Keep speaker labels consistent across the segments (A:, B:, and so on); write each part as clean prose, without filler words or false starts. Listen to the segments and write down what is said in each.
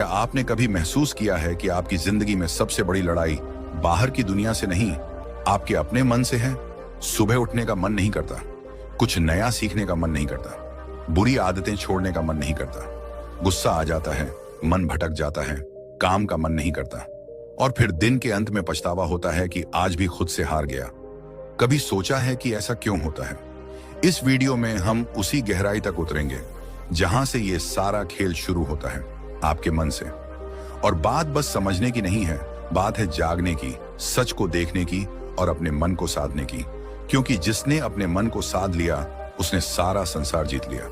A: क्या आपने कभी महसूस किया है कि आपकी जिंदगी में सबसे बड़ी लड़ाई बाहर की दुनिया से नहीं, आपके अपने मन से है? सुबह उठने का मन नहीं करता, कुछ नया सीखने का मन नहीं करता, बुरी आदतें छोड़ने का मन नहीं करता, गुस्सा आ जाता है, मन भटक जाता है, काम का मन नहीं करता, और फिर दिन के अंत में पछतावा होता है कि आज भी खुद से हार गया। कभी सोचा है कि ऐसा क्यों होता है? इस वीडियो में हम उसी गहराई तक उतरेंगे जहां से ये सारा खेल शुरू होता है, आपके मन से। और बात बस समझने की नहीं है, बात है जागने की, सच को देखने की और अपने मन को साधने की। क्योंकि जिसने अपने मन को साध लिया उसने सारा संसार जीत लिया।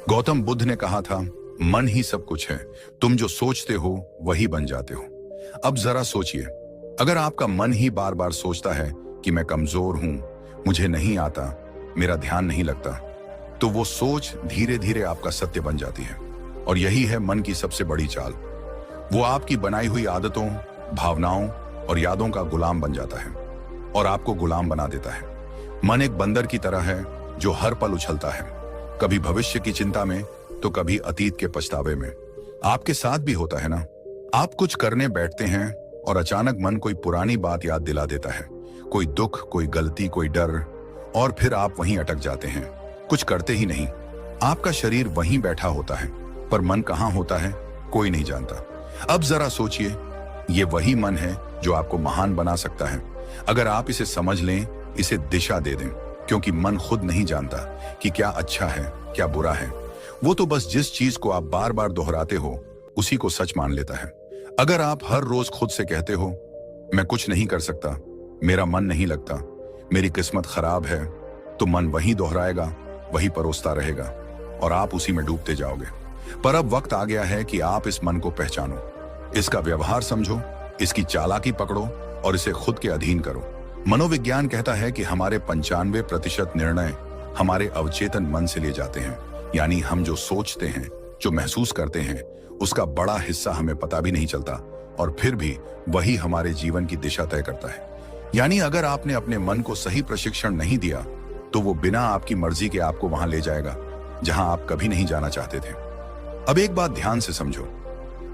A: गौतम बुद्ध ने कहा था, मन ही सब कुछ है, तुम जो सोचते हो वही बन जाते हो। अब जरा सोचिए, अगर आपका मन ही बार बार सोचता है कि मैं कमजोर हूं, मुझे नहीं आता, मेरा ध्यान नहीं लगता, तो वो सोच धीरे धीरे आपका सत्य बन जाती है। और यही है मन की सबसे बड़ी चाल। वो आपकी बनाई हुई आदतों, भावनाओं और यादों का गुलाम बन जाता है और आपको गुलाम बना देता है। मन एक बंदर की तरह है जो हर पल उछलता है, कभी भविष्य की चिंता में तो कभी अतीत के पछतावे में। आपके साथ भी होता है ना? आप कुछ करने बैठते हैं और अचानक मन कोई पुरानी बात याद दिला देता है, कोई दुख, कोई गलती, कोई डर, और फिर आप वहीं अटक जाते हैं, कुछ करते ही नहीं। आपका शरीर वहीं बैठा होता है, पर मन कहाँ होता है कोई नहीं जानता। अब जरा सोचिए, ये वही मन है जो आपको महान बना सकता है अगर आप इसे समझ लें, इसे दिशा दे दें। क्योंकि मन खुद नहीं जानता कि क्या अच्छा है, क्या बुरा है। वो तो बस जिस चीज को आप बार बार दोहराते हो उसी को सच मान लेता है। अगर आप हर रोज खुद से कहते हो, मैं कुछ नहीं कर सकता, मेरा मन नहीं लगता, मेरी किस्मत खराब है, तो मन वही दोहराएगा, वही परोसता रहेगा और आप उसी में डूबते जाओगे। पर अब वक्त आ गया है कि आप इस मन को पहचानो, इसका व्यवहार समझो, इसकी चालाकी पकड़ो और इसे खुद के अधीन करो। मनोविज्ञान कहता है कि हमारे 95% निर्णय हमारे अवचेतन मन से लिए जाते हैं। यानी हम जो सोचते हैं, जो महसूस करते हैं, उसका बड़ा हिस्सा हमें पता भी नहीं चलता, और फिर भी वही हमारे जीवन की दिशा तय करता है। यानी अगर आपने अपने मन को सही प्रशिक्षण नहीं दिया तो वो बिना आपकी मर्जी के आपको वहां ले जाएगा जहां आप कभी नहीं जाना चाहते थे। अब एक बात ध्यान से समझो,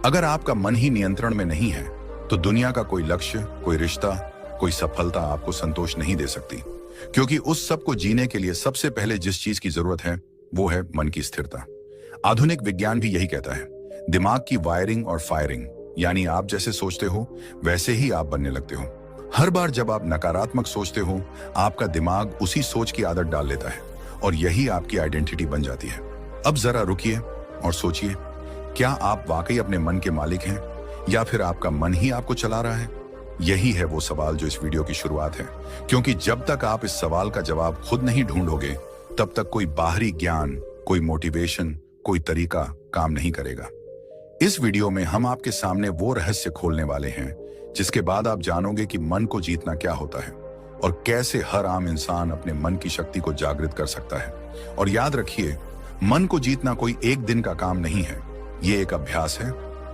A: अगर आपका मन ही नियंत्रण में नहीं है तो दुनिया का कोई लक्ष्य, कोई रिश्ता, कोई सफलता आपको संतोष नहीं दे सकती। क्योंकि उस सब को जीने के लिए सबसे पहले जिस चीज की जरूरत है वो है मन की स्थिरता। आधुनिक विज्ञान भी यही कहता है, दिमाग की वायरिंग और फायरिंग, यानी आप जैसे सोचते हो वैसे ही आप बनने लगते हो। हर बार जब आप नकारात्मक सोचते हो, आपका दिमाग उसी सोच की आदत डाल लेता है और यही आपकी आइडेंटिटी बन जाती है। अब जरा रुकिए और सोचिए, क्या आप वाकई अपने मन के मालिक हैं या फिर आपका मन ही आपको चला रहा है? यही है वो सवाल जो इस वीडियो की शुरुआत है। क्योंकि जब तक आप इस सवाल का जवाब खुद नहीं ढूंढोगे, तब तक कोई बाहरी ज्ञान, कोई मोटिवेशन, कोई तरीका काम नहीं करेगा। इस वीडियो में हम आपके सामने वो रहस्य खोलने वाले हैं जिसके बाद आप जानोगे कि मन को जीतना क्या होता है और कैसे हर आम इंसान अपने मन की शक्ति को जागृत कर सकता है। और याद रखिए, मन को जीतना कोई एक दिन का काम नहीं है, ये एक अभ्यास है,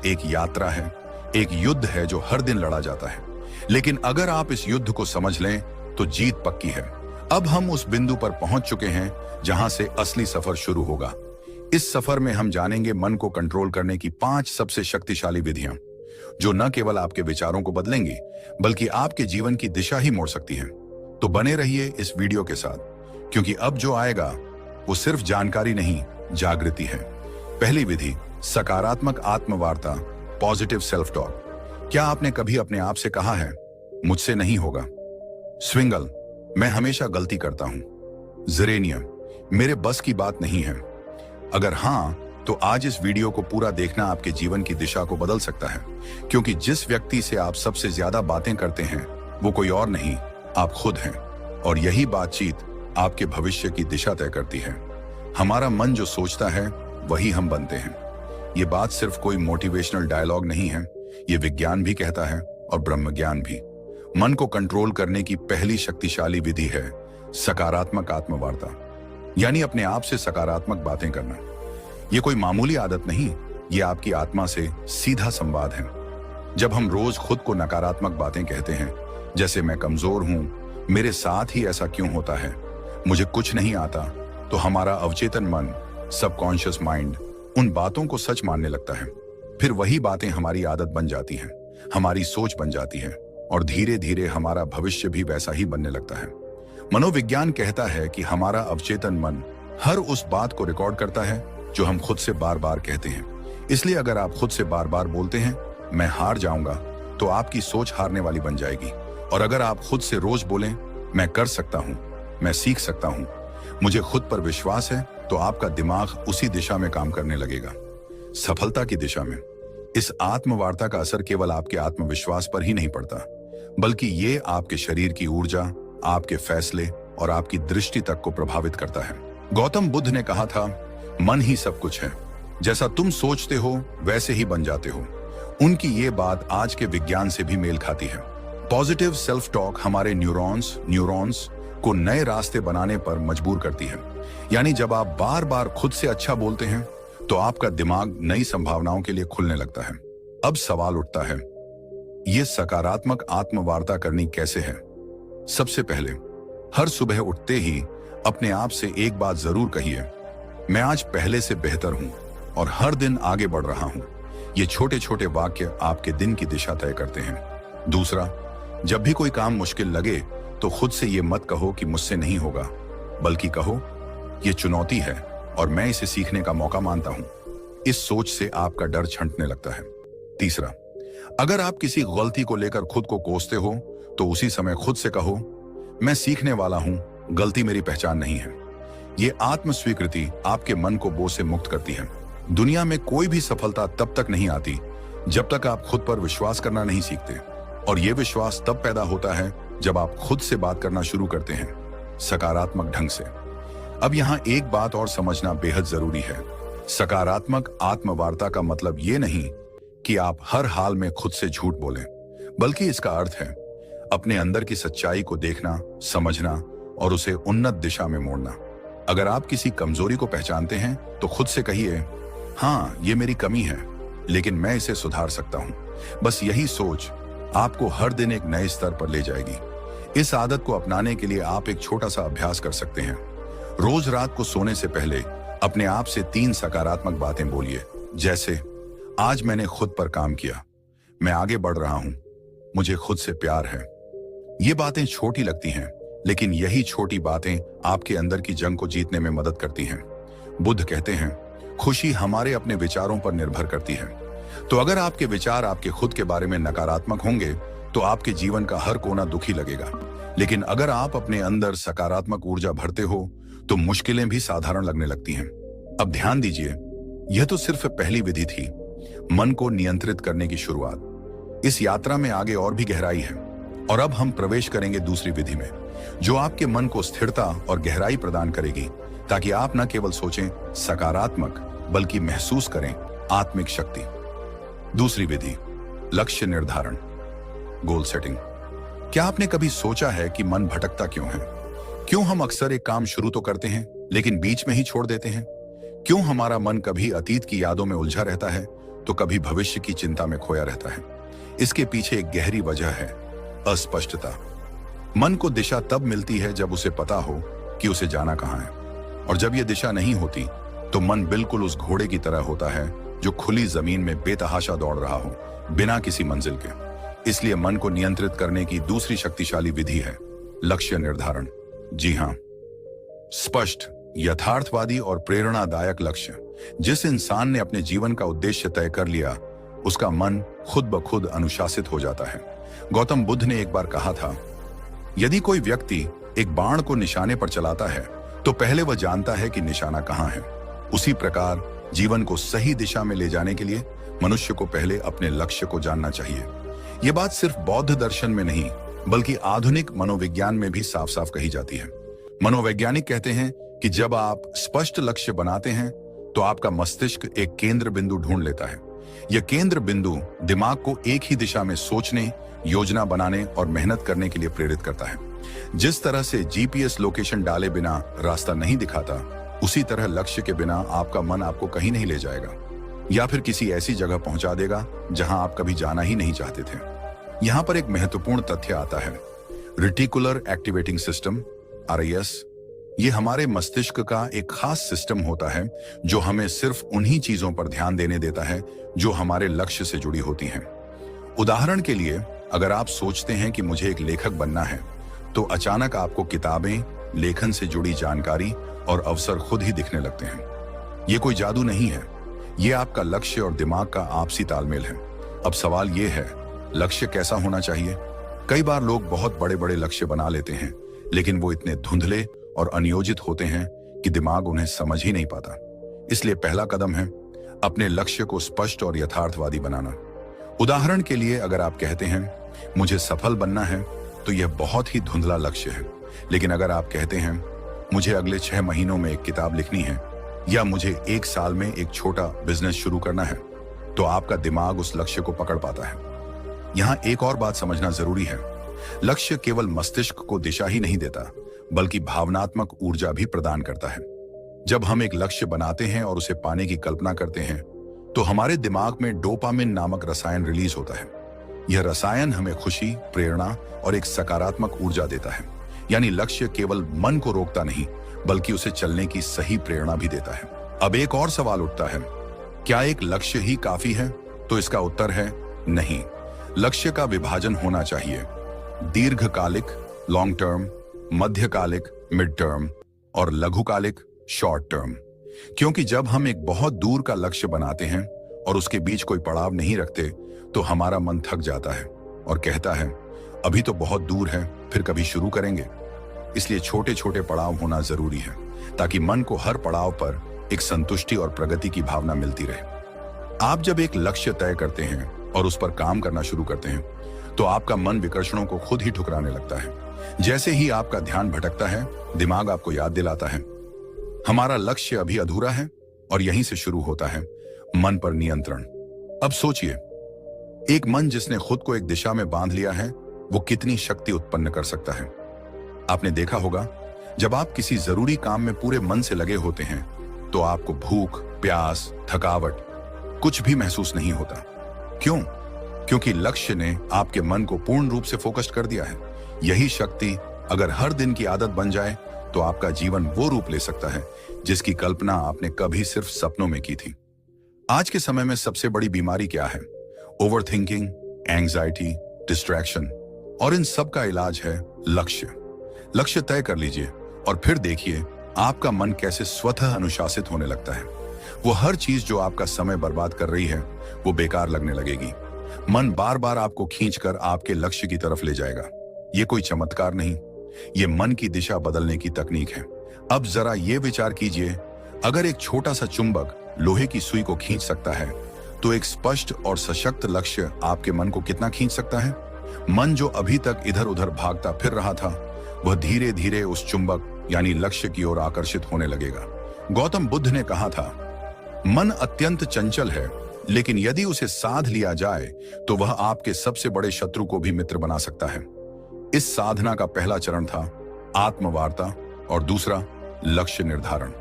A: एक यात्रा है, एक युद्ध है जो हर दिन लड़ा जाता है। लेकिन अगर आप इस युद्ध को समझ लें तो जीत पक्की है। अब हम उस बिंदु पर पहुंच चुके हैं जहां से असली सफर शुरू होगा। इस सफर में हम जानेंगे मन को कंट्रोल करने की 5 सबसे शक्तिशाली विधियां, जो न केवल आपके विचारों को बदलेंगी बल्कि आपके जीवन की दिशा ही मोड़ सकती हैं। तो बने रहिए इस वीडियो के साथ, क्योंकि अब जो आएगा वो सिर्फ जानकारी नहीं, जागृति है। पहली विधि, सकारात्मक आत्मवार्ता, पॉजिटिव सेल्फ टॉक। क्या आपने कभी अपने आप से कहा है, मुझसे नहीं होगा? स्विंगल, मैं हमेशा गलती करता हूं। जेरेनियम, मेरे बस की बात नहीं है। अगर हां, तो आज इस वीडियो को पूरा देखना आपके जीवन की दिशा को बदल सकता है। क्योंकि जिस व्यक्ति से आप सबसे ज्यादा बातें करते हैं वो कोई और नहीं, आप खुद हैं। और यही बातचीत आपके भविष्य की दिशा तय करती है। हमारा मन जो सोचता है वही हम बनते हैं। ये बात सिर्फ कोई मोटिवेशनल डायलॉग नहीं है, ये विज्ञान भी कहता है और ब्रह्मज्ञान भी। मन को कंट्रोल करने की पहली शक्तिशाली विधि है सकारात्मक आत्मवार्ता, यानी अपने आप से सकारात्मक बातें करना। ये कोई मामूली आदत नहीं, ये आपकी आत्मा से सीधा संवाद है। जब हम रोज खुद को नकारात्मक बातें कहते हैं, जैसे मैं कमजोर हूं, मेरे साथ ही ऐसा क्यों होता है, मुझे कुछ नहीं आता, तो हमारा अवचेतन मन, सबकॉन्शियस माइंड उन बातों को सच मानने लगता है। फिर वही बातें हमारी आदत बन जाती हैं, हमारी सोच बन जाती है और धीरे धीरे हमारा भविष्य भी वैसा ही बनने लगता है। मनोविज्ञान कहता है कि हमारा अवचेतन मन हर उस बात को रिकॉर्ड करता है जो हम खुद से बार बार कहते हैं। इसलिए अगर आप खुद से बार बार बोलते हैं मैं हार जाऊंगा, तो आपकी सोच हारने वाली बन जाएगी। और अगर आप खुद से रोज बोलें मैं कर सकता हूं, मैं सीख सकता हूं, मुझे खुद पर विश्वास है, तो आपका दिमाग उसी दिशा में काम करने लगेगा, सफलता की दिशा में। इस आत्मवार्ता का असर केवल आपके आत्मविश्वास पर ही नहीं पड़ता, बल्कि ये आपके शरीर की ऊर्जा, आपके फैसले और आपकी दृष्टि तक को प्रभावित करता है। गौतम बुद्ध ने कहा था, मन ही सब कुछ है, जैसा तुम सोचते हो वैसे ही बन जाते हो। उनकी ये बात आज के विज्ञान से भी मेल खाती है। पॉजिटिव सेल्फ टॉक हमारे न्यूरॉन्स को नए रास्ते बनाने पर मजबूर करती है। यानी जब आप बार बार खुद से अच्छा बोलते हैं तो आपका दिमाग नई संभावनाओं के लिए खुलने लगता है। अब सवाल उठता है, यह सकारात्मक आत्मवार्ता करनी कैसे है? सबसे पहले, हर सुबह उठते ही अपने आप से एक बात जरूर कहिए, मैं आज पहले से बेहतर हूं और हर दिन आगे बढ़ रहा हूं। ये छोटे छोटे वाक्य आपके दिन की दिशा तय करते हैं। दूसरा, जब भी कोई काम मुश्किल लगे तो खुद से ये मत कहो कि मुझसे नहीं होगा, बल्कि कहो ये चुनौती है और मैं इसे सीखने का मौका मानता हूं। इस सोच से आपका डर छंटने लगता है। तीसरा, अगर आप किसी गलती को लेकर खुद को कोसते हो तो उसी समय खुद से कहो, मैं सीखने वाला हूं, गलती मेरी पहचान नहीं है। ये आत्म स्वीकृति आपके मन को बोझ से मुक्त करती है। दुनिया में कोई भी सफलता तब तक नहीं आती जब तक आप खुद पर विश्वास करना नहीं सीखते, और यह विश्वास तब पैदा होता है जब आप खुद से बात करना शुरू करते हैं, सकारात्मक ढंग से। अब यहां एक बात और समझना बेहद जरूरी है। सकारात्मक आत्मवार्ता का मतलब ये नहीं कि आप हर हाल में खुद से झूठ बोलें, बल्कि इसका अर्थ है अपने अंदर की सच्चाई को देखना, समझना और उसे उन्नत दिशा में मोड़ना। अगर आप किसी कमजोरी को पहचानते हैं तो खुद से कहिए, हाँ ये मेरी कमी है, लेकिन मैं इसे सुधार सकता हूं। बस यही सोच आपको हर दिन एक नए स्तर पर ले जाएगी। इस आदत को अपनाने के लिए आप एक छोटा सा अभ्यास कर सकते हैं। रोज रात को सोने से पहले अपने आप से 3 सकारात्मक बातें बोलिए, जैसे आज मैंने खुद पर काम किया, मैं आगे बढ़ रहा हूं, मुझे खुद से प्यार है। ये बातें छोटी लगती हैं, लेकिन यही छोटी बातें आपके अंदर की जंग को जीतने में मदद करती हैं। बुद्ध कहते हैं, खुशी हमारे अपने विचारों पर निर्भर करती है। तो अगर आपके विचार आपके खुद के बारे में नकारात्मक होंगे तो आपके जीवन का हर कोना दुखी लगेगा। लेकिन अगर आप अपने अंदर सकारात्मक ऊर्जा भरते हो तो मुश्किलें भी साधारण लगने लगती हैं। अब ध्यान दीजिए, यह तो सिर्फ पहली विधि थी, मन को नियंत्रित करने की शुरुआत। इस यात्रा में आगे और भी गहराई है, और अब हम प्रवेश करेंगे दूसरी विधि में, जो आपके मन को स्थिरता और गहराई प्रदान करेगी, ताकि आप न केवल सोचें सकारात्मक, बल्कि महसूस करें आत्मिक शक्ति। दूसरी विधि, लक्ष्य निर्धारण, गोल सेटिंग। क्या आपने कभी सोचा है कि मन भटकता क्यों है? क्यों हम अक्सर एक काम शुरू तो करते हैं लेकिन बीच में ही छोड़ देते हैं? क्यों हमारा मन कभी अतीत की यादों में उलझा रहता है तो कभी भविष्य की चिंता में खोया रहता है? इसके पीछे एक गहरी वजह है, अस्पष्टता। मन को दिशा तब मिलती है जब उसे पता हो कि उसे जाना कहां है, और जब यह दिशा नहीं होती तो मन बिल्कुल उस घोड़े की तरह होता है जो खुली जमीन में बेतहाशा दौड़ रहा हो, बिना किसी मंजिल के। इसलिए मन को नियंत्रित करने की दूसरी शक्तिशाली विधि है लक्ष्य निर्धारण। जी हां, स्पष्ट, यथार्थवादी और प्रेरणादायक लक्ष्य। जिस इंसान ने अपने जीवन का उद्देश्य तय कर लिया, उसका मन खुद ब खुद अनुशासित हो जाता है। गौतम बुद्ध ने एक बार कहा था, यदि कोई व्यक्ति एक बाण को निशाने पर चलाता है तो पहले वह जानता है कि निशाना कहां है। उसी प्रकार जीवन को सही दिशा में ले जाने के लिए मनुष्य को पहले अपने लक्ष्य को जानना चाहिए। यह बात सिर्फ बौद्ध दर्शन में नहीं, बल्कि आधुनिक मनोविज्ञान में भी साफ साफ कही जाती है। मनोवैज्ञानिक कहते हैं कि जब आप स्पष्ट लक्ष्य बनाते हैं तो आपका मस्तिष्क एक केंद्र बिंदु ढूंढ लेता है। यह केंद्र बिंदु दिमाग को एक ही दिशा में सोचने, योजना बनाने और मेहनत करने के लिए प्रेरित करता है। जिस तरह से जीपीएस लोकेशन डाले बिना रास्ता नहीं दिखाता, उसी तरह लक्ष्य के बिना आपका मन आपको कहीं नहीं ले जाएगा, या फिर किसी ऐसी जगह पहुंचा देगा जहां आप कभी जाना ही नहीं चाहते थे। यहां पर एक महत्वपूर्ण तथ्य आता है, रेटिकुलर एक्टिवेटिंग सिस्टम, RIS, ये हमारे मस्तिष्क का एक खास सिस्टम होता है जो हमें सिर्फ उन्हीं चीजों पर ध्यान देने देता है जो हमारे लक्ष्य से जुड़ी होती हैं। उदाहरण के लिए, अगर आप सोचते हैं कि मुझे एक लेखक बनना है, तो अचानक आपको किताबें, लेखन से जुड़ी जानकारी और अवसर खुद ही दिखने लगते हैं। ये कोई जादू नहीं है, ये आपका लक्ष्य और दिमाग का आपसी तालमेल है। अब सवाल ये है, लक्ष्य कैसा होना चाहिए? कई बार लोग बहुत बड़े बड़े लक्ष्य बना लेते हैं, लेकिन वो इतने धुंधले और अनियोजित होते हैं कि दिमाग उन्हें समझ ही नहीं पाता। इसलिए पहला कदम है अपने लक्ष्य को स्पष्ट और यथार्थवादी बनाना। उदाहरण के लिए, अगर आप कहते हैं मुझे सफल बनना है, तो यह बहुत ही धुंधला लक्ष्य है। लेकिन अगर आप कहते हैं मुझे अगले 6 महीनों में एक किताब लिखनी है, या मुझे 1 साल में एक छोटा बिजनेस शुरू करना है, तो आपका दिमाग उस लक्ष्य को पकड़ पाता है। यहां एक और बात समझना जरूरी है, लक्ष्य केवल मस्तिष्क को दिशा ही नहीं देता, बल्कि भावनात्मक ऊर्जा भी प्रदान करता है। जब हम एक लक्ष्य बनाते हैं और उसे पाने की कल्पना करते हैं, तो हमारे दिमाग में डोपामिन नामक रसायन रिलीज होता है। यह रसायन हमें खुशी, प्रेरणा और एक सकारात्मक ऊर्जा देता है। यानी लक्ष्य केवल मन को रोकता नहीं, बल्कि उसे चलने की सही प्रेरणा भी देता है। अब एक और सवाल उठता है, क्या एक लक्ष्य ही काफी है? तो इसका उत्तर है नहीं। लक्ष्य का विभाजन होना चाहिए, दीर्घकालिक लॉन्ग टर्म, मध्यकालिक मिड टर्म और लघुकालिक शॉर्ट टर्म। क्योंकि जब हम एक बहुत दूर का लक्ष्य बनाते हैं और उसके बीच कोई पड़ाव नहीं रखते, तो हमारा मन थक जाता है और कहता है अभी तो बहुत दूर है, फिर कभी शुरू करेंगे। इसलिए छोटे छोटे पड़ाव होना जरूरी है, ताकि मन को हर पड़ाव पर एक संतुष्टि और प्रगति की भावना मिलती रहे। आप जब एक लक्ष्य तय करते हैं और उस पर काम करना शुरू करते हैं, तो आपका मन विकर्षणों को खुद ही ठुकराने लगता है। जैसे ही आपका ध्यान भटकता है, दिमाग आपको याद दिलाता है हमारा लक्ष्य अभी अधूरा है, और यहीं से शुरू होता है मन पर नियंत्रण। अब सोचिए, एक मन जिसने खुद को एक दिशा में बांध लिया है, वो कितनी शक्ति उत्पन्न कर सकता है। आपने देखा होगा, जब आप किसी जरूरी काम में पूरे मन से लगे होते हैं, तो आपको भूख, प्यास, थकावट कुछ भी महसूस नहीं होता। क्यों? क्योंकि लक्ष्य ने आपके मन को पूर्ण रूप से फोकस्ड कर दिया है। यही शक्ति अगर हर दिन की आदत बन जाए, तो आपका जीवन वो रूप ले सकता है जिसकी कल्पना आपने कभी सिर्फ सपनों में की थी। आज के समय में सबसे बड़ी बीमारी क्या है? ओवर थिंकिंग, एंजाइटी, डिस्ट्रैक्शन, और इन सब का इलाज है लक्ष्य। लक्ष्य तय कर लीजिए और फिर देखिए आपका मन कैसे स्वतः अनुशासित होने लगता है। वो हर चीज जो आपका समय बर्बाद कर रही है, वो बेकार लगने लगेगी। मन बार बार आपको खींचकर आपके लक्ष्य की तरफ ले जाएगा। ये कोई चमत्कार नहीं, ये मन की दिशा बदलने की तकनीक है। अब जरा ये विचार कीजिए, अगर एक छोटा सा चुंबक लोहे की सुई को खींच सकता है, तो एक स्पष्ट और सशक्त लक्ष्य आपके मन को कितना खींच सकता है? मन जो अभी तक इधर उधर भागता फिर रहा था, वह धीरे धीरे उस चुंबक यानी लक्ष्य की ओर आकर्षित होने लगेगा। गौतम बुद्ध ने कहा था, मन अत्यंत चंचल है, लेकिन यदि उसे साध लिया जाए, तो वह आपके सबसे बड़े शत्रु को भी मित्र बना सकता है। इस साधना का पहला चरण था आत्मवार्ता और दूसरा लक्ष्य निर्धारण।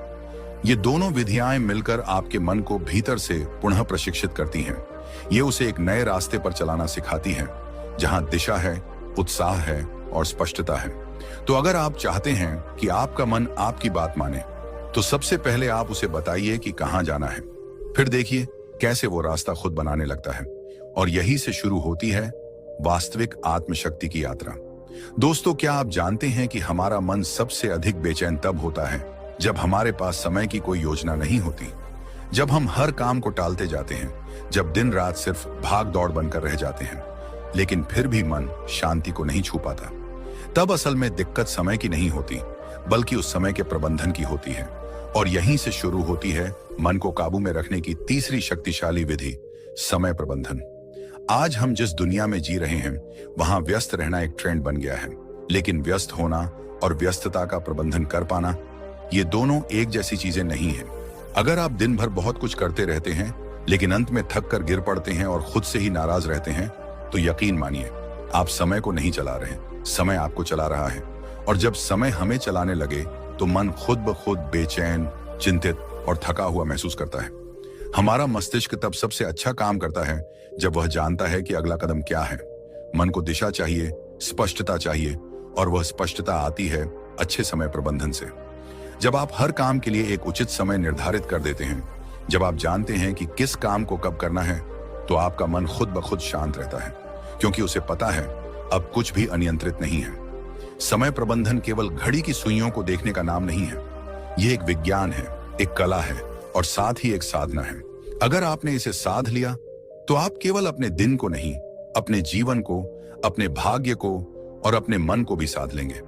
A: ये दोनों विधियां मिलकर आपके मन को भीतर से पुनः प्रशिक्षित करती हैं। ये उसे एक नए रास्ते पर चलाना सिखाती हैं, जहां दिशा है, उत्साह है और स्पष्टता है। तो अगर आप चाहते हैं कि आपका मन आपकी बात माने, तो सबसे पहले आप उसे बताइए कि कहां जाना है। फिर देखिए कैसे वो रास्ता खुद बनाने लगता है। और यही से शुरू होती है वास्तविक आत्मशक्ति की यात्रा। दोस्तों, क्या आप जानते हैं कि हमारा मन सबसे अधिक बेचैन तब होता है जब हमारे पास समय की कोई योजना नहीं होती, जब हम हर काम को टालते जाते हैं, जब दिन रात सिर्फ भाग दौड़ बनकर रह जाते हैं, लेकिन फिर भी मन शांति को नहीं छू पाता। तब असल में दिक्कत समय की नहीं होती, बल्कि उस समय के प्रबंधन की होती है। और यहीं से शुरू होती है मन को काबू में रखने की तीसरी शक्तिशाली विधि, समय प्रबंधन। आज हम जिस दुनिया में जी रहे हैं, वहां व्यस्त रहना एक ट्रेंड बन गया है, लेकिन व्यस्त होना और व्यस्तता का प्रबंधन कर पाना, ये दोनों एक जैसी चीजें नहीं है। अगर आप दिन भर बहुत कुछ करते रहते हैं, लेकिन अंत में थक कर गिर पड़ते हैं और खुद से ही नाराज रहते हैं, तो यकीन मानिए आप समय को नहीं चला रहे, समय आपको चला रहा है। और जब समय हमें चलाने लगे, तो मन खुद ब खुद बेचैन, चिंतित और थका हुआ महसूस करता है। हमारा मस्तिष्क तब सबसे अच्छा काम करता है जब वह जानता है कि अगला कदम क्या है। मन को दिशा चाहिए, स्पष्टता चाहिए, और वह स्पष्टता आती है अच्छे समय प्रबंधन से। जब आप हर काम के लिए एक उचित समय निर्धारित कर देते हैं, जब आप जानते हैं कि किस काम को कब करना है, तो आपका मन खुद ब खुद शांत रहता है, क्योंकि उसे पता है अब कुछ भी अनियंत्रित नहीं है। समय प्रबंधन केवल घड़ी की सुइयों को देखने का नाम नहीं है। यह एक विज्ञान है, एक कला है और साथ ही एक साधना है। अगर आपने इसे साध लिया तो आप केवल अपने दिन को नहीं, अपने जीवन को, अपने भाग्य को और अपने मन को भी साध लेंगे।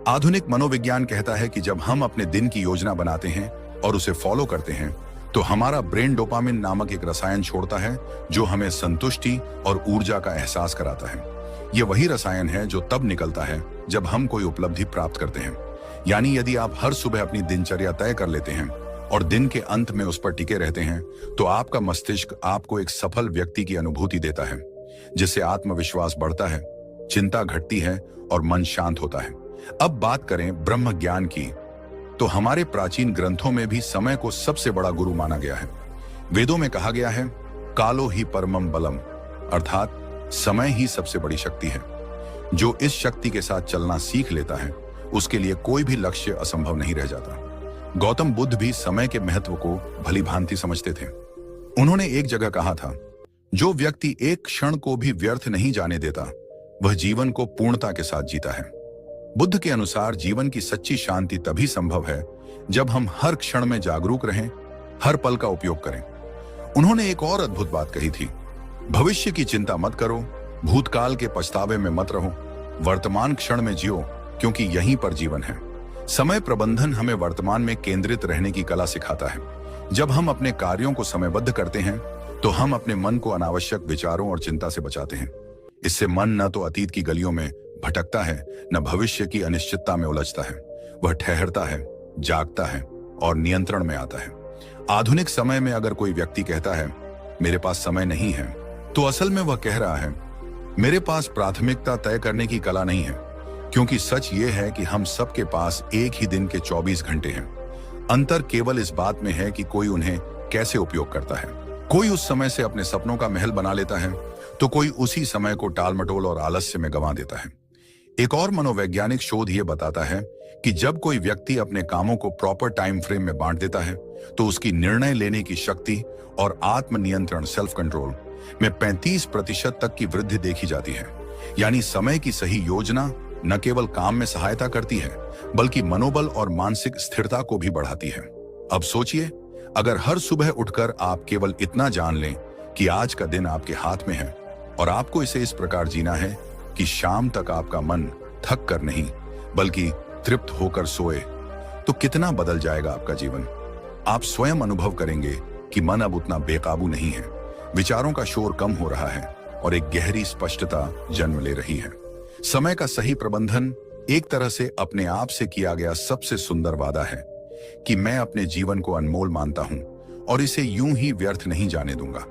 A: आधुनिक मनोविज्ञान कहता है कि जब हम अपने दिन की योजना बनाते हैं और उसे फॉलो करते हैं, तो हमारा ब्रेन डोपामिन नामक एक रसायन छोड़ता है जो हमें संतुष्टि और ऊर्जा का एहसास कराता है। यह वही रसायन है जो तब निकलता है जब हम कोई उपलब्धि प्राप्त करते हैं। यानी यदि आप हर सुबह अपनी दिनचर्या तय कर लेते हैं और दिन के अंत में उस पर टिके रहते हैं, तो आपका मस्तिष्क आपको एक सफल व्यक्ति की अनुभूति देता है, जिससे आत्मविश्वास बढ़ता है, चिंता घटती है और मन शांत होता है। अब बात करें ब्रह्म ज्ञान की, तो हमारे प्राचीन ग्रंथों में भी समय को सबसे बड़ा गुरु माना गया है। वेदों में कहा गया है, कालो ही परमम बलम, अर्थात समय ही सबसे बड़ी शक्ति है। जो इस शक्ति के साथ चलना सीख लेता है, उसके लिए कोई भी लक्ष्य असंभव नहीं रह जाता। गौतम बुद्ध भी समय के महत्व को भली भांति समझते थे। उन्होंने एक जगह कहा था, जो व्यक्ति एक क्षण को भी व्यर्थ नहीं जाने देता, वह जीवन को पूर्णता के साथ जीता है। बुद्ध के अनुसार जीवन की सच्ची शांति तभी संभव है जब हम हर क्षण में जागरूक रहें, हर पल का उपयोग करें। उन्होंने एक और अद्भुत बात कही थी, भविष्य की चिंता मत करो, भूतकाल के पछतावे में मत रहो, वर्तमान क्षण में जियो, क्योंकि यहीं पर जीवन है। समय प्रबंधन हमें वर्तमान में केंद्रित रहने की कला सिखाता है। जब हम अपने कार्यों को समयबद्ध करते हैं, तो हम अपने मन को अनावश्यक विचारों और चिंता से बचाते हैं। इससे मन न तो अतीत की गलियों में भटकता है, न भविष्य की अनिश्चितता में उलझता है। वह ठहरता है, जागता है और नियंत्रण में आता है। आधुनिक समय में अगर कोई व्यक्ति कहता है, मेरे पास समय नहीं है, तो असल में वह कह रहा है, मेरे पास प्राथमिकता तय करने की कला नहीं है। क्योंकि सच ये है कि हम सबके पास एक ही दिन के 24 घंटे हैं। अंतर केवल इस बात में है कि कोई उन्हें कैसे उपयोग करता है। कोई उस समय से अपने सपनों का महल बना लेता है, तो कोई उसी समय को टालमटोल और आलस्य में गंवा देता है। एक और मनोवैज्ञानिक शोध यह बताता है कि जब कोई व्यक्ति अपने कामों को प्रॉपर टाइम फ्रेम में बांट देता है, तो उसकी निर्णय लेने की शक्ति और आत्मनियंत्रण सेल्फ कंट्रोल में 35% तक की वृद्धि देखी जाती है। यानी समय की सही योजना न केवल काम में सहायता करती है, बल्कि मनोबल और मानसिक स्थिरता को भी बढ़ाती है। अब सोचिए, अगर हर सुबह उठकर आप केवल इतना जान लें कि आज का दिन आपके हाथ में है और आपको इसे इस प्रकार जीना है कि शाम तक आपका मन थक कर नहीं बल्कि तृप्त होकर सोए, तो कितना बदल जाएगा आपका जीवन। आप स्वयं अनुभव करेंगे कि मन अब उतना बेकाबू नहीं है, विचारों का शोर कम हो रहा है और एक गहरी स्पष्टता जन्म ले रही है। समय का सही प्रबंधन एक तरह से अपने आप से किया गया सबसे सुंदर वादा है कि मैं अपने जीवन को अनमोल मानता हूं और इसे यूं ही व्यर्थ नहीं जाने दूंगा।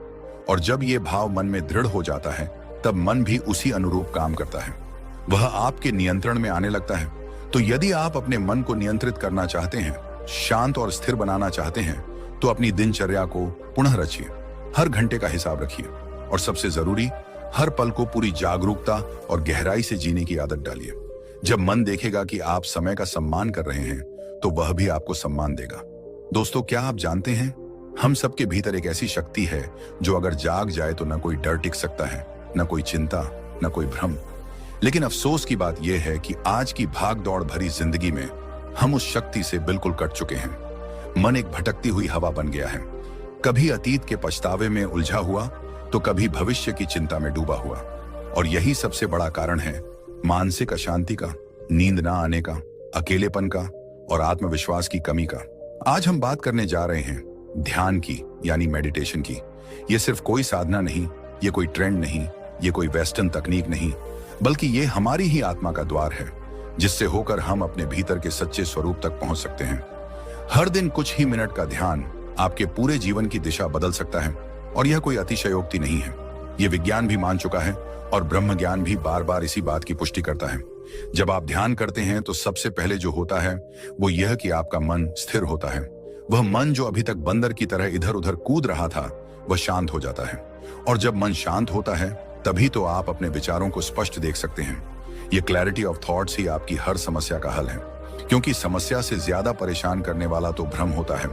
A: और जब यह भाव मन में दृढ़ हो जाता है, तब मन भी उसी अनुरूप काम करता है, वह आपके नियंत्रण में आने लगता है। तो यदि आप अपने मन को नियंत्रित करना चाहते हैं, शांत और स्थिर बनाना चाहते हैं, तो अपनी दिनचर्या को पुनः रचिए, हर घंटे का हिसाब रखिए और सबसे जरूरी, हर पल को पूरी जागरूकता और गहराई से जीने की आदत डालिए। जब मन देखेगा कि आप समय का सम्मान कर रहे हैं, तो वह भी आपको सम्मान देगा। दोस्तों, क्या आप जानते हैं, हम सबके भीतर एक ऐसी शक्ति है जो अगर जाग जाए तो न कोई डर टिक सकता है, न कोई चिंता, न कोई भ्रम। लेकिन अफसोस की बात यह है कि आज की भाग दौड़ भरी जिंदगी में हम उस शक्ति से बिल्कुल कट चुके हैं। मन एक भटकती हुई हवा बन गया है, कभी अतीत के पछतावे में उलझा हुआ, तो कभी भविष्य की चिंता में डूबा हुआ। और यही सबसे बड़ा कारण है मानसिक अशांति का, नींद ना आने का, अकेलेपन का और आत्मविश्वास की कमी का। आज हम बात करने जा रहे हैं ध्यान की, यानी मेडिटेशन की। ये सिर्फ कोई साधना नहीं, ये कोई ट्रेंड नहीं, ये कोई वेस्टर्न तकनीक नहीं, बल्कि ये हमारी ही आत्मा का द्वार है, जिससे होकर हम अपने भीतर के सच्चे स्वरूप तक पहुंच सकते हैं। हर दिन कुछ ही मिनट का ध्यान आपके पूरे जीवन की दिशा बदल सकता है। और यह कोई अतिशयोक्ति नहीं है, यह विज्ञान भी मान चुका है और ब्रह्म ज्ञान भी बार बार इसी बात की पुष्टि करता है। जब आप ध्यान करते हैं, तो सबसे पहले जो होता है वो यह कि आपका मन स्थिर होता है। वह मन जो अभी तक बंदर की तरह इधर उधर कूद रहा था, वह शांत हो जाता है। और जब मन शांत होता है, तभी तो आप अपने विचारों को स्पष्ट देख सकते हैं। यह क्लैरिटी ऑफ थॉट्स ही आपकी हर समस्या का हल है। क्योंकि समस्या से ज्यादा परेशान करने वाला तो भ्रम होता है,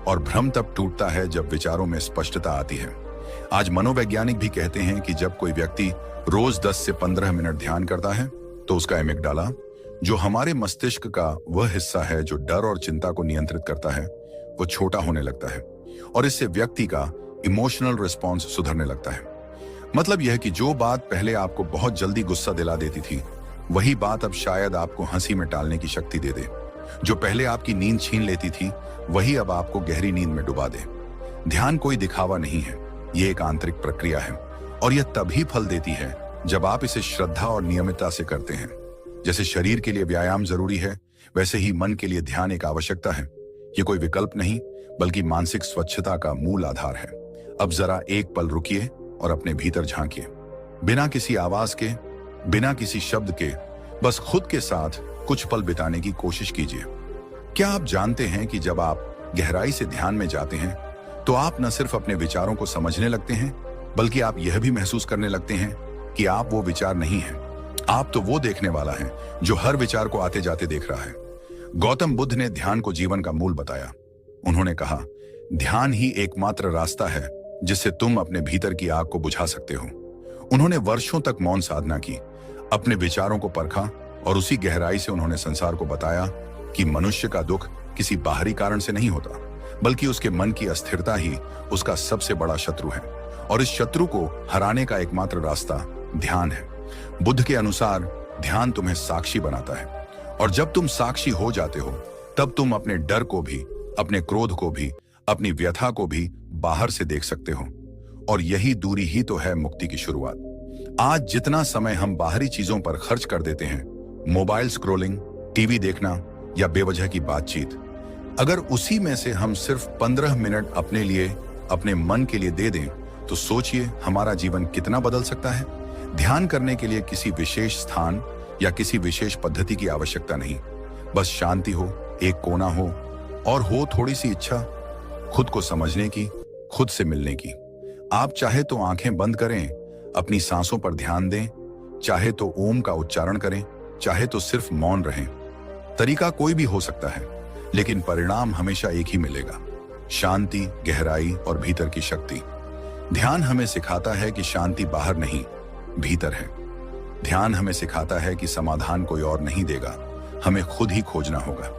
A: और भ्रम तब टूटता है जब विचारों में स्पष्टता आती है। आज मनोवैज्ञानिक भी कहते हैं कि जब कोई व्यक्ति रोज 10 से 15 मिनट ध्यान करता है तो उसका एमिगडाला, जो हमारे मस्तिष्क का वह हिस्सा है जो डर और चिंता को नियंत्रित करता है, वो छोटा होने लगता है, और इससे व्यक्ति का इमोशनल रिस्पॉन्स सुधरने लगता है। मतलब यह कि जो बात पहले आपको बहुत जल्दी गुस्सा दिला देती थी, वही बात अब शायद आपको हंसी में टालने की शक्ति दे दे। जो पहले आपकी नींद छीन लेती थी, वही अब आपको गहरी नींद में डुबा दे। ध्यान कोई दिखावा नहीं है, ये एक आंतरिक प्रक्रिया है, और यह तभी फल देती है जब आप इसे श्रद्धा और नियमितता से करते हैं। जैसे शरीर के लिए व्यायाम जरूरी है, वैसे ही मन के लिए ध्यान एक आवश्यकता है। ये कोई विकल्प नहीं, बल्कि मानसिक स्वच्छता का मूल आधार है। अब जरा एक पल रुकिए और अपने भीतर झांकिए, बिना किसी आवाज के, बिना किसी शब्द के, बस खुद के साथ कुछ पल बिताने की कोशिश कीजिए। क्या आप जानते हैं कि जब आप गहराई से ध्यान में जाते हैं तो आप न सिर्फ अपने विचारों को समझने लगते हैं, बल्कि आप यह भी महसूस करने लगते हैं कि आप वो विचार नहीं हैं। आप तो वो देखने वाला है जो हर विचार को आते जाते देख रहा है। गौतम बुद्ध ने ध्यान को जीवन का मूल बताया। उन्होंने कहा, ध्यान ही एकमात्र रास्ता है जिससे तुम अपने भीतर की आग को बुझा सकते हो। उन्होंने वर्षों तक मौन साधना की, अपने विचारों को परखा, और उसी गहराई से उन्होंने संसार को बताया कि मनुष्य का दुख किसी बाहरी कारण से नहीं होता, बल्कि उसके मन की अस्थिरता ही उसका सबसे बड़ा शत्रु है, और इस शत्रु को हराने का एकमात्र रास्ता ध्यान है। बुद्ध के अनुसार ध्यान तुम्हें साक्षी बनाता है, और जब तुम साक्षी हो जाते हो, तब तुम अपने डर को भी, अपने क्रोध को भी, अपनी व्यथा को भी बाहर से देख सकते हो। और यही दूरी ही तो है मुक्ति की शुरुआत। आज जितना समय हम बाहरी चीजों पर खर्च कर देते हैं, मोबाइल स्क्रोलिंग, टीवी देखना या बेवजह की बातचीत, अगर उसी में से हम सिर्फ 15 मिनट अपने लिए, अपने मन के लिए दे दें, तो सोचिए हमारा जीवन कितना बदल सकता है। ध्यान करने के लिए किसी विशेष स्थान या किसी विशेष पद्धति की आवश्यकता नहीं, बस शांति हो, एक कोना हो, और हो थोड़ी सी इच्छा खुद को समझने की, खुद से मिलने की। आप चाहे तो आंखें बंद करें, अपनी सांसों पर ध्यान दें, चाहे तो ओम का उच्चारण करें, चाहे तो सिर्फ मौन रहें। तरीका कोई भी हो सकता है, लेकिन परिणाम हमेशा एक ही मिलेगा, शांति, गहराई और भीतर की शक्ति। ध्यान हमें सिखाता है कि शांति बाहर नहीं, भीतर है। ध्यान हमें सिखाता है कि समाधान कोई और नहीं देगा, हमें खुद ही खोजना होगा।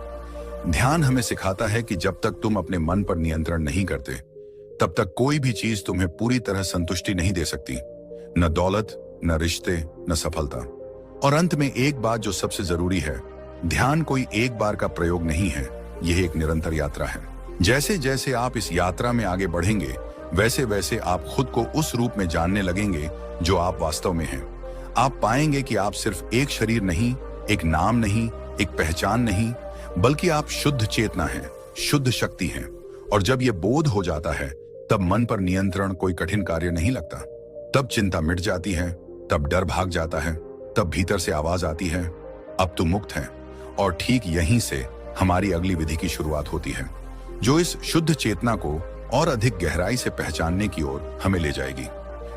A: ध्यान हमें सिखाता है कि जब तक तुम अपने मन पर नियंत्रण नहीं करते, तब तक कोई भी चीज तुम्हें पूरी तरह संतुष्टि नहीं दे सकती, न दौलत, न रिश्ते, न सफलता। और अंत में एक बात जो सबसे जरूरी है, ध्यान कोई एक बार का प्रयोग नहीं है, यह एक निरंतर यात्रा है। जैसे जैसे आप इस यात्रा में आगे बढ़ेंगे, वैसे वैसे आप खुद को उस रूप में जानने लगेंगे जो आप वास्तव में हैं। आप पाएंगे कि आप सिर्फ एक शरीर नहीं, एक नाम नहीं, एक पहचान नहीं, बल्कि आप शुद्ध चेतना हैं, शुद्ध शक्ति हैं। और जब यह बोध हो जाता है, तब मन पर नियंत्रण कोई कठिन कार्य नहीं लगता। तब चिंता मिट जाती है, तब डर भाग जाता है, तब भीतर से आवाज आती है, अब तुम मुक्त हैं। और ठीक यहीं से हमारी अगली विधि की शुरुआत होती है, जो इस शुद्ध चेतना को और अधिक गहराई से पहचानने की ओर हमें ले जाएगी।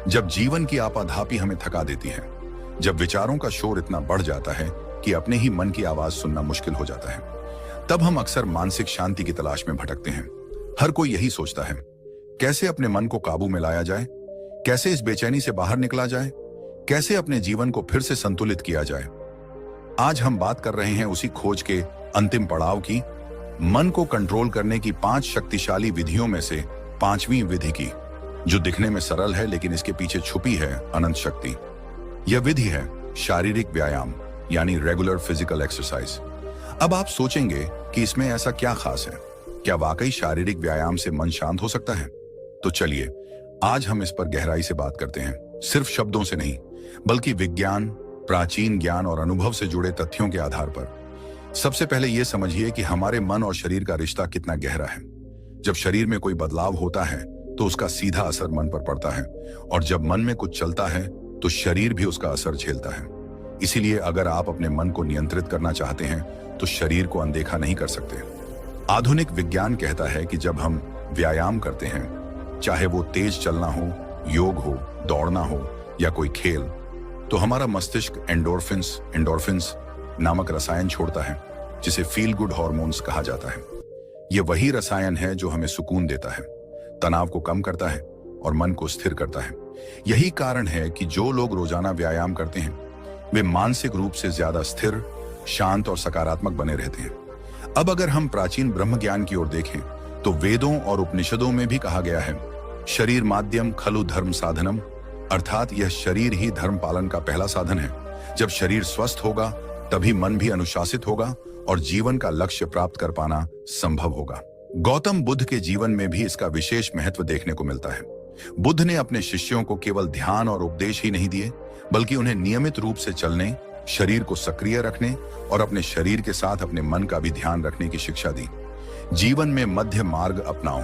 A: जब जीवन की आपाधापी हमें थका देती है, जब विचारों का शोर इतना बढ़ जाता है कि अपने ही मन की आवाज सुनना मुश्किल हो जाता है, तब हम अक्सर मानसिक शांति की तलाश में भटकते हैं। हर कोई यही सोचता है, कैसे अपने मन को काबू में लाया जाए, कैसे इस बेचैनी से बाहर निकला जाए, कैसे अपने जीवन को फिर से संतुलित किया जाए। आज हम बात कर रहे हैं उसी खोज के अंतिम पड़ाव की, मन को कंट्रोल करने की 5 शक्तिशाली विधियों में से 5वीं विधि की, जो दिखने में सरल है लेकिन इसके पीछे छुपी है अनंत शक्ति। यह विधि है शारीरिक व्यायाम, यानी रेगुलर फिजिकल एक्सरसाइज। अब आप सोचेंगे कि इसमें ऐसा क्या खास है, क्या वाकई शारीरिक व्यायाम से मन शांत हो सकता है? तो चलिए आज हम इस पर गहराई से बात करते हैं, सिर्फ शब्दों से नहीं, बल्कि विज्ञान, प्राचीन ज्ञान और अनुभव से जुड़े तथ्यों के आधार पर। सबसे पहले यह समझिए कि हमारे मन और शरीर का रिश्ता कितना गहरा है। जब शरीर में कोई बदलाव होता है तो उसका सीधा असर मन पर पड़ता है, और जब मन में कुछ चलता है तो शरीर भी उसका असर झेलता है। इसीलिए अगर आप अपने मन को नियंत्रित करना चाहते हैं तो शरीर को अनदेखा नहीं कर सकते। आधुनिक विज्ञान कहता है कि जब हम व्यायाम करते हैं, चाहे वो तेज चलना हो, योग हो, दौड़ना हो या कोई खेल, तो हमारा मस्तिष्क एंडोर्फिन्स नामक रसायन छोड़ता है, जिसे फील गुड हॉर्मोन्स कहा जाता है। यह वही रसायन है जो हमें सुकून देता है, तनाव को कम करता है और मन को स्थिर करता है। यही कारण है कि जो लोग रोजाना व्यायाम करते हैं वे मानसिक रूप से ज्यादा स्थिर, शांत और सकारात्मक बने रहते हैं। अब अगर हम प्राचीन ब्रह्म ज्ञान की ओर देखें तो वेदों और उपनिषदों में भी कहा गया है, शरीर माध्यम खलु धर्म साधनम, अर्थात यह शरीर ही धर्म पालन का पहला साधन है। जब शरीर स्वस्थ होगा तभी मन भी अनुशासित होगा और जीवन का लक्ष्य प्राप्त कर पाना संभव होगा। गौतम बुद्ध के जीवन में भी इसका विशेष महत्व देखने को मिलता है। बुद्ध ने अपने शिष्यों को केवल ध्यान और उपदेश ही नहीं दिए, बल्कि उन्हें नियमित रूप से चलने, शरीर को सक्रिय रखने और अपने शरीर के साथ अपने मन का भी ध्यान रखने की शिक्षा दी। जीवन में मध्य मार्ग अपनाओ,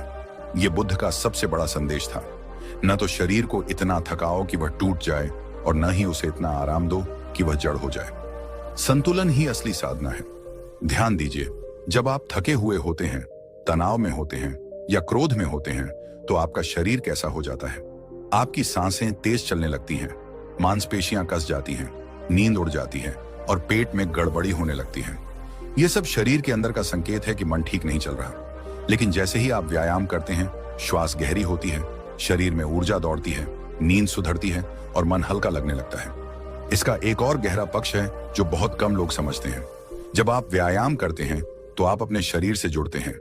A: ये बुद्ध का सबसे बड़ा संदेश था। न तो शरीर को इतना थकाओ कि वह टूट जाए और न ही उसे इतना आराम दो कि वह जड़ हो जाए। संतुलन ही असली साधना है। ध्यान दीजिए, जब आप थके हुए होते हैं, तनाव में होते हैं या क्रोध में होते हैं तो आपका शरीर कैसा हो जाता है? आपकी सांसें तेज चलने लगती हैं, मांसपेशियां कस जाती हैं, नींद उड़ जाती है और पेट में गड़बड़ी होने लगती है। यह सब शरीर के अंदर का संकेत है कि मन ठीक नहीं चल रहा। लेकिन जैसे ही आप व्यायाम करते हैं, श्वास गहरी होती है, शरीर में ऊर्जा दौड़ती है, नींद सुधरती है और मन हल्का लगने लगता है। इसका एक और गहरा पक्ष है जो बहुत कम लोग समझते हैं। जब आप व्यायाम करते हैं तो आप अपने शरीर से जुड़ते हैं।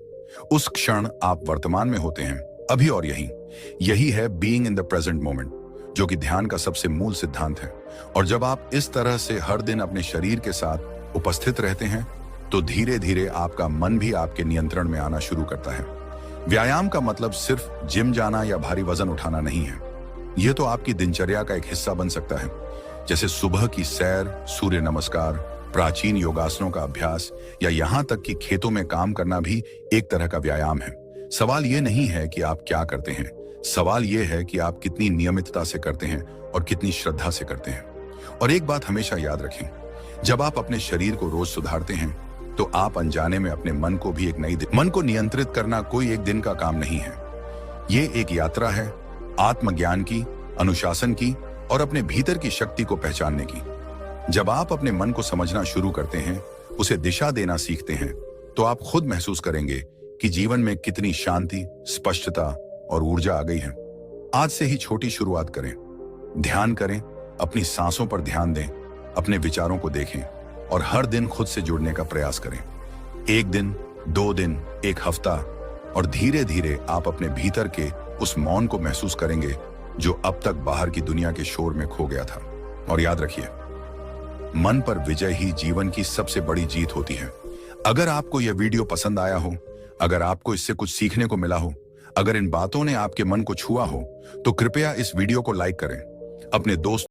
A: उस क्षण आप वर्तमान में होते हैं, अभी और यही है being in the present moment, जो कि ध्यान का सबसे मूल सिद्धांत है। और जब आप इस तरह से हर दिन अपने शरीर के साथ उपस्थित रहते हैं तो धीरे धीरे आपका मन भी आपके नियंत्रण में आना शुरू करता है। व्यायाम का मतलब सिर्फ जिम जाना या भारी वजन उठाना नहीं है। यह तो आपकी दिनचर्या का एक हिस्सा बन सकता है, जैसे सुबह की सैर, सूर्य नमस्कार, प्राचीन योगासनों का अभ्यास या यहाँ तक कि खेतों में काम करना भी एक तरह का व्यायाम है। सवाल यह नहीं है कि आप क्या करते हैं, सवाल यह है कि आप कितनी नियमितता से करते हैं और कितनी श्रद्धा से करते हैं। और एक बात हमेशा याद रखें, जब आप अपने शरीर को रोज सुधारते हैं तो आप अनजाने में अपने मन को भी एक नई मन को नियंत्रित करना कोई एक दिन का काम नहीं है। ये एक यात्रा है, आत्मज्ञान की, अनुशासन की और अपने भीतर की शक्ति को पहचानने की। जब आप अपने मन को समझना शुरू करते हैं, उसे दिशा देना सीखते हैं, तो आप खुद महसूस करेंगे कि जीवन में कितनी शांति, स्पष्टता और ऊर्जा आ गई है। आज से ही छोटी शुरुआत करें, ध्यान करें, अपनी सांसों पर ध्यान दें, अपने विचारों को देखें और हर दिन खुद से जुड़ने का प्रयास करें। एक दिन, 2 दिन, एक हफ्ता और धीरे धीरे आप अपने भीतर के उस मौन को महसूस करेंगे जो अब तक बाहर की दुनिया के शोर में खो गया था। और याद रखिए, मन पर विजय ही जीवन की सबसे बड़ी जीत होती है। अगर आपको यह वीडियो पसंद आया हो, अगर आपको इससे कुछ सीखने को मिला हो, अगर इन बातों ने आपके मन को छुआ हो, तो कृपया इस वीडियो को लाइक करें, अपने दोस्त